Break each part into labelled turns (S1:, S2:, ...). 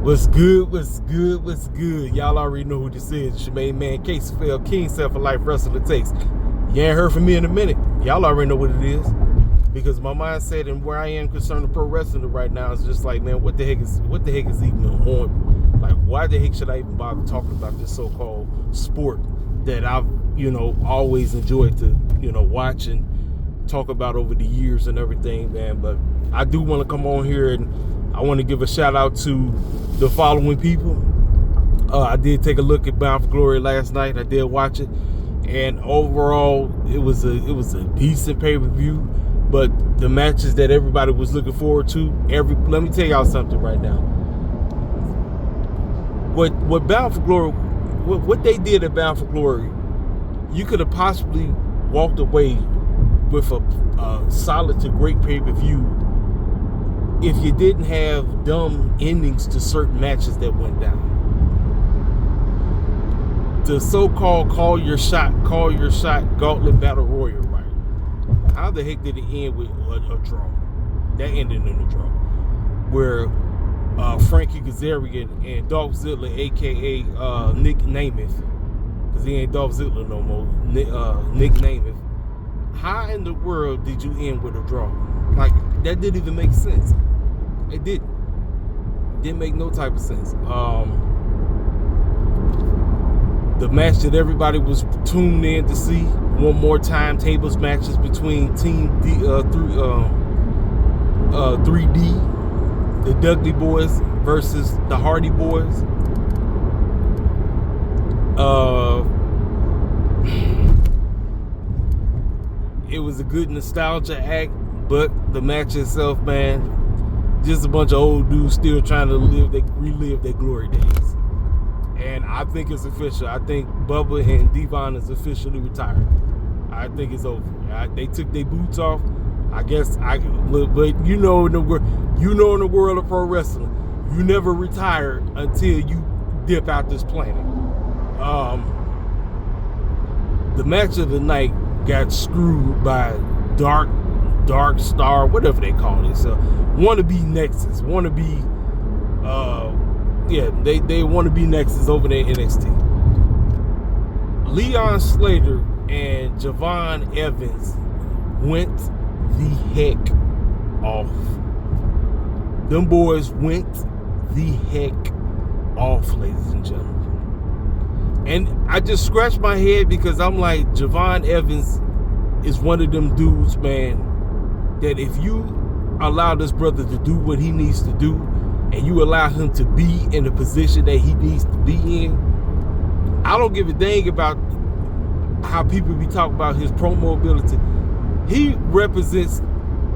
S1: What's good? Y'all already know who this is. It's your main man, Casey King, Self-for-Life Wrestler Takes. You ain't heard from me in a minute. Y'all already know what it is. Because my mindset and where I am concerned with pro wrestling right now is just like, man, what the heck is even on? Like, why the heck should I even bother talking about this so-called sport that I've, always enjoyed to, watch and talk about over the years and everything, man. But I do want to come on here and I want to give a shout out to the following people. I did take a look at Bound for Glory last night. I did watch it, and overall, it was a decent pay-per-view. But the matches that everybody was looking forward to, let me tell y'all something right now. What Bound for Glory, what they did at Bound for Glory, you could have possibly walked away with a solid to great pay-per-view if you didn't have dumb endings to certain matches that went down. The so-called call your shot gauntlet battle royal, right? How the heck did it end with a draw? That ended in a draw, where Frankie Kazarian and Dolph Ziggler, aka Nick Namath, because he ain't Dolph Ziggler no more, Nick Namath. How in the world did you end with a draw? Like, that didn't even make sense. It didn't. It didn't make no type of sense. The match that everybody was tuned in to see one more time, tables matches between Team 3D, the Dudley Boys versus the Hardy Boys. It was a good nostalgia act, but the match itself, man, just a bunch of old dudes still trying to relive their glory days. And I think it's official. I think Bubba and Devon is officially retired. I think it's over. They took their boots off. I guess but in the world of pro wrestling, you never retire until you dip out this planet. The match of the night got screwed by Dark Star, whatever they call it. So wannabe Nexus, they want to be Nexus over there in NXT. Leon Slater and Javon Evans went the heck off. Them boys went the heck off, ladies and gentlemen. And I just scratched my head because I'm like, Javon Evans is one of them dudes, man, that if you allow this brother to do what he needs to do, and you allow him to be in the position that he needs to be in, I don't give a dang about how people be talking about his promo ability. He represents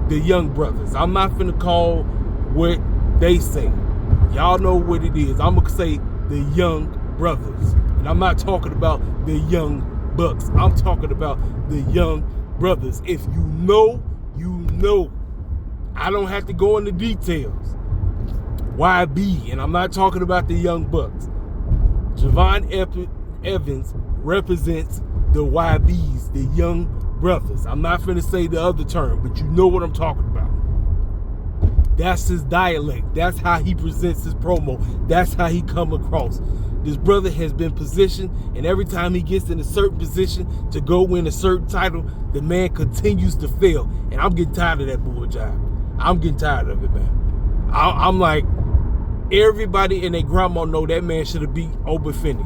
S1: the young brothers. I'm not finna call what they say. Y'all know what it is. I'm gonna say the young brothers. And I'm not talking about the young bucks. I'm talking about the young brothers. If you know, you know. I don't have to go into details. YB, and I'm not talking about the young bucks. Javon Evans represents the YBs, the young brothers. I'm not finna say the other term, but you know what I'm talking about. That's his dialect. That's how he presents his promo. That's how he come across. This brother has been positioned, and every time he gets in a certain position to go win a certain title, the man continues to fail. And I'm getting tired of that bull job. I'm getting tired of it, man. I'm like, everybody and their grandma know that man should have beat Oba Finney.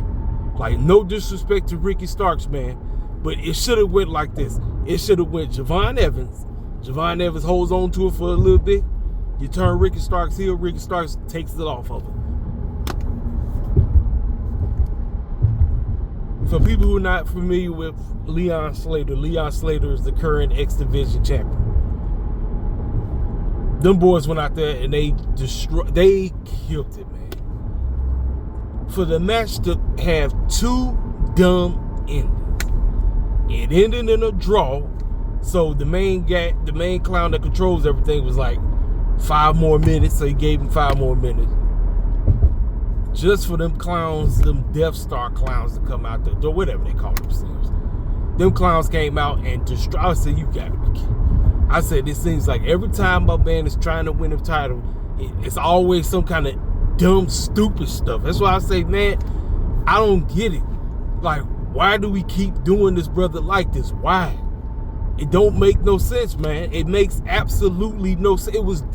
S1: Like, no disrespect to Ricky Starks, man, but it should have went like this. It should have went Javon Evans. Javon Evans holds on to it for a little bit. You turn Ricky Starks heel. Ricky Starks takes it off of him. For people who are not familiar with Leon Slater is the current X Division champion. Them boys went out there and they killed it, man. For the match to have two dumb endings, it ended in a draw. So the main clown that controls everything was like 5 more minutes. So he gave him 5 more minutes, just for them clowns, them Death Star clowns to come out there, or whatever they call themselves. Them clowns came out and destroyed. I said, you gotta be kidding. I said, it seems like every time my band is trying to win a title, it's always some kind of dumb, stupid stuff. That's why I say, man, I don't get it. Like, why do we keep doing this brother like this? Why? It don't make no sense, man. It makes absolutely no sense. Listen,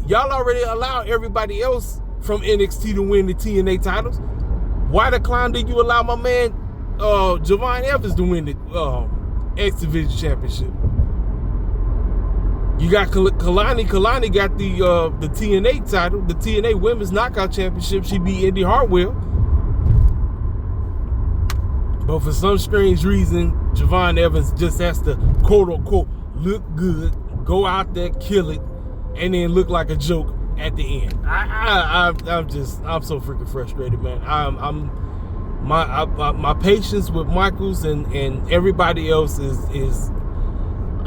S1: y'all already allowed everybody else from NXT to win the TNA titles. Why the clown did you allow my man Javon Evans to win the X Division Championship? You got Kalani. Kalani got the TNA title, the TNA Women's Knockout Championship. She beat Indy Hartwell. But for some strange reason, Javon Evans just has to, quote unquote, look good, go out there, kill it, and then look like a joke at the end. I'm so freaking frustrated, man. My patience with Michaels and everybody else is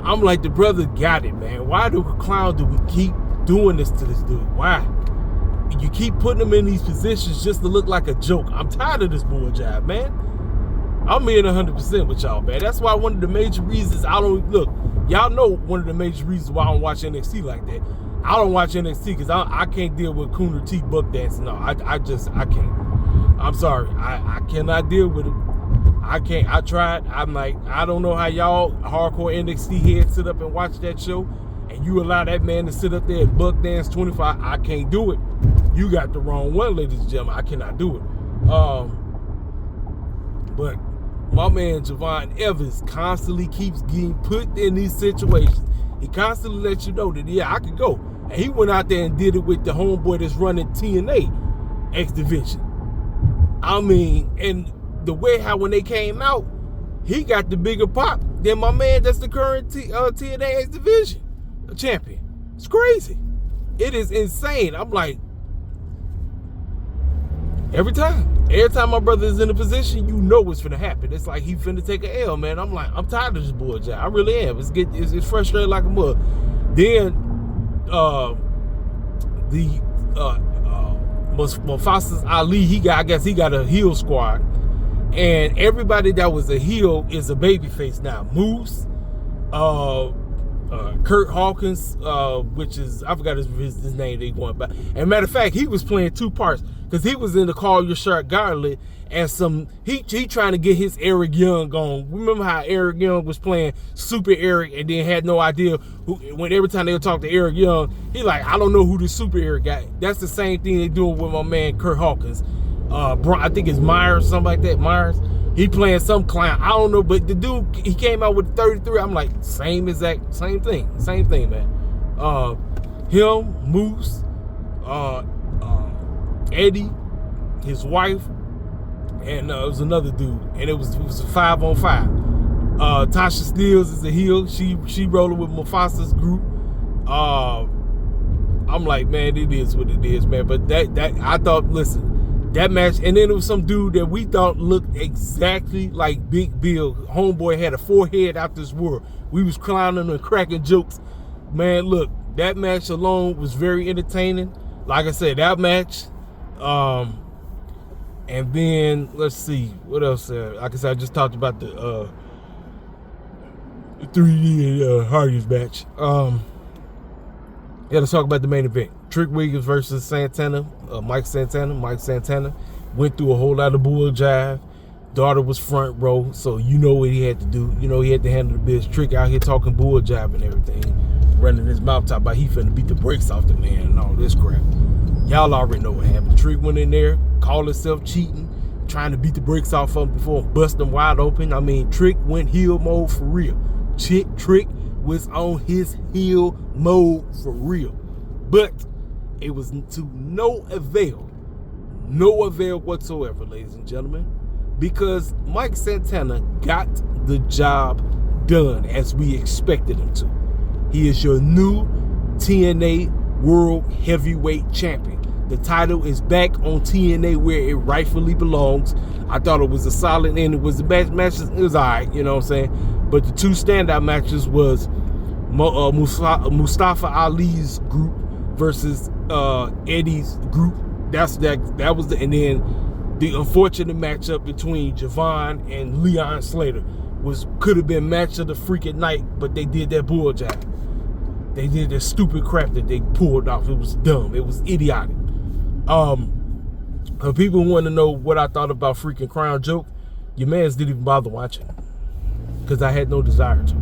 S1: I'm like, the brother got it, man. Why do we keep doing this to this dude? Why? You keep putting him in these positions just to look like a joke. I'm tired of this bull jive, man. I'm in 100% with y'all, man. That's why one of the major reasons y'all know one of the major reasons why I don't watch NXT like that. I don't watch NXT because I can't deal with Cooner T buck dancing. No, I can't. I'm sorry. I cannot deal with it. I can't. I tried. I'm like, I don't know how y'all hardcore NXT heads sit up and watch that show and you allow that man to sit up there and buck dance 25. I can't do it. You got the wrong one, ladies and gentlemen. I cannot do it. But my man Javon Evans constantly keeps getting put in these situations. He constantly lets you know that, yeah, I could go. And he went out there and did it with the homeboy that's running TNA X Division. I mean, and the way how when they came out, he got the bigger pop than my man that's the current TNA X Division champion. It's crazy. It is insane. I'm like, every time my brother is in a position, you know what's finna happen. It's like he finna take an L, man. I'm like, I'm tired of this bull job. I really am. It's frustrating like a mug. Then Mustafa Ali, I guess he got a heel squad, and everybody that was a heel is a babyface now. Moose, Kurt Hawkins, which is, I forgot his name they going by. And matter of fact, he was playing two parts because he was in the Call Your Shot Gauntlet and he trying to get his Eric Young on. Remember how Eric Young was playing Super Eric and then had no idea when every time they would talk to Eric Young, he like, I don't know who this Super Eric guy. That's the same thing they doing with my man Kurt Hawkins. I think it's Myers, something like that. Myers. He playing some clown. I don't know, but the dude, he came out with 33. I'm like, same thing, man. Him, Moose, Eddie, his wife, and it was another dude, and it was a 5-on-5. Tasha Steelz is a heel. She rolling with Mufasa's group. I'm like, man, it is what it is, man. But that I thought, listen. That match, and then it was some dude that we thought looked exactly like Big Bill. Homeboy had a forehead out this world. We was clowning and cracking jokes. Man, look, that match alone was very entertaining. Like I said, that match. And then, let's see, what else? Like I said, I just talked about the 3D Hardys match. Yeah, let's talk about the main event. Trick Williams versus Santana, Mike Santana. Mike Santana went through a whole lot of bull jive. Daughter was front row, so you know what he had to do. You know he had to handle the biz. Trick out here talking bull jive and everything, running his mouth top about he finna beat the brakes off the man and all this crap. Y'all already know what happened. Trick went in there, called himself cheating, trying to beat the brakes off of him before bust him wide open. I mean, Trick went heel mode for real. Trick was on his heel mode for real. But it was to no avail whatsoever, ladies and gentlemen, because Mike Santana got the job done as we expected him to. He is your new TNA World Heavyweight Champion. The title is back on TNA where it rightfully belongs. I thought it was a solid end. It was the best matches. It was all right, you know what I'm saying? But the two standout matches was Mustafa Ali's group versus Eddie's group. That was the, and then the unfortunate matchup between Javon and Leon Slater could have been match of the freaking night, but they did that bull jive. They did this stupid crap that they pulled off. It was dumb. It was idiotic. People want to know what I thought about freaking Crown Joke. Your mans didn't even bother watching because I had no desire to.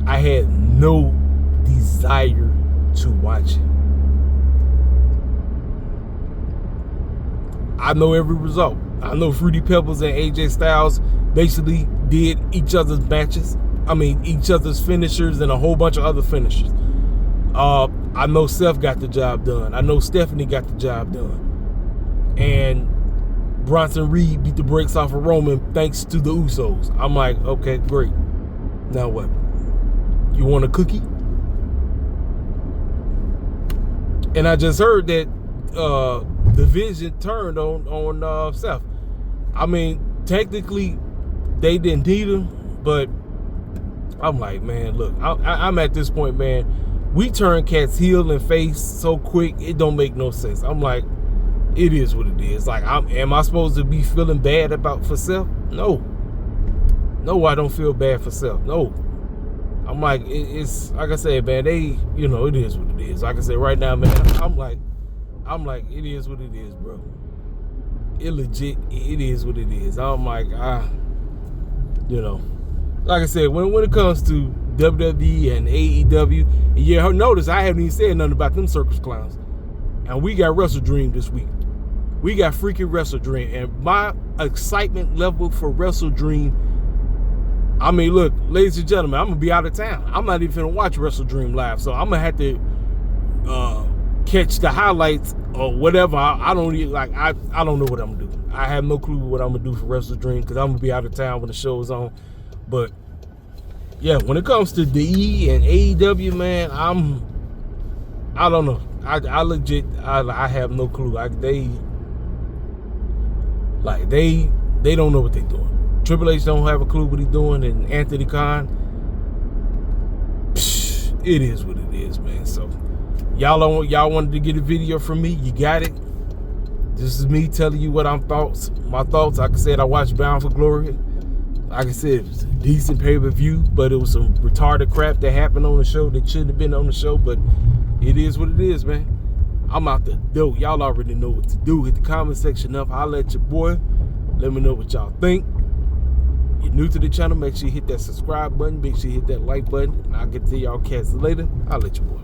S1: I had no desire to watch it. I know every result. I know Fruity Pebbles and AJ Styles basically did each other's matches. I mean, each other's finishers and a whole bunch of other finishers. I know Seth got the job done. I know Stephanie got the job done. And Bronson Reed beat the brakes off of Roman thanks to the Usos. I'm like, okay, great. Now what? You want a cookie? And I just heard that the Vision turned on Seth. I mean, technically, they didn't need him, but I'm like, man, look, I'm at this point, man. We turn cats heel and face so quick, it don't make no sense. I'm like, it is what it is. Like, am I supposed to be feeling bad for Seth? No. No, I don't feel bad for Seth. No. I'm like, it's like I said, man, it is what it is. Like I said, right now, man, I'm like, it is what it is, bro. It is what it is. I'm like, like I said, when it comes to WWE and AEW, and notice I haven't even said nothing about them circus clowns. And we got Wrestle Dream this week. We got freaking Wrestle Dream. And my excitement level for Wrestle Dream, I mean, look, ladies and gentlemen, I'm going to be out of town. I'm not even going to watch Wrestle Dream live. So I'm going to have to catch the highlights or whatever. I don't know what I'm going to do. I have no clue what I'm going to do for Wrestle Dream because I'm going to be out of town when the show is on. But, yeah, when it comes to DE and AEW, man, I don't know. I legit, I have no clue. They don't know what they're doing. Triple H don't have a clue what he's doing, and Anthony Khan, it is what it is, man. So y'all wanted to get a video from me, you got it. This is me telling you what my thoughts. Like I said, I watched Bound for Glory. Like I said, it was a decent pay-per-view, but it was some retarded crap that happened on the show that shouldn't have been on the show, but it is what it is, man. I'm out the door. Y'all already know what to do. Hit the comment section up. Holla at your boy. Let me know what y'all think. You're new to the channel, make sure you hit that subscribe button. Make sure you hit that like button. And I'll get to y'all cats later. I'll let you boy.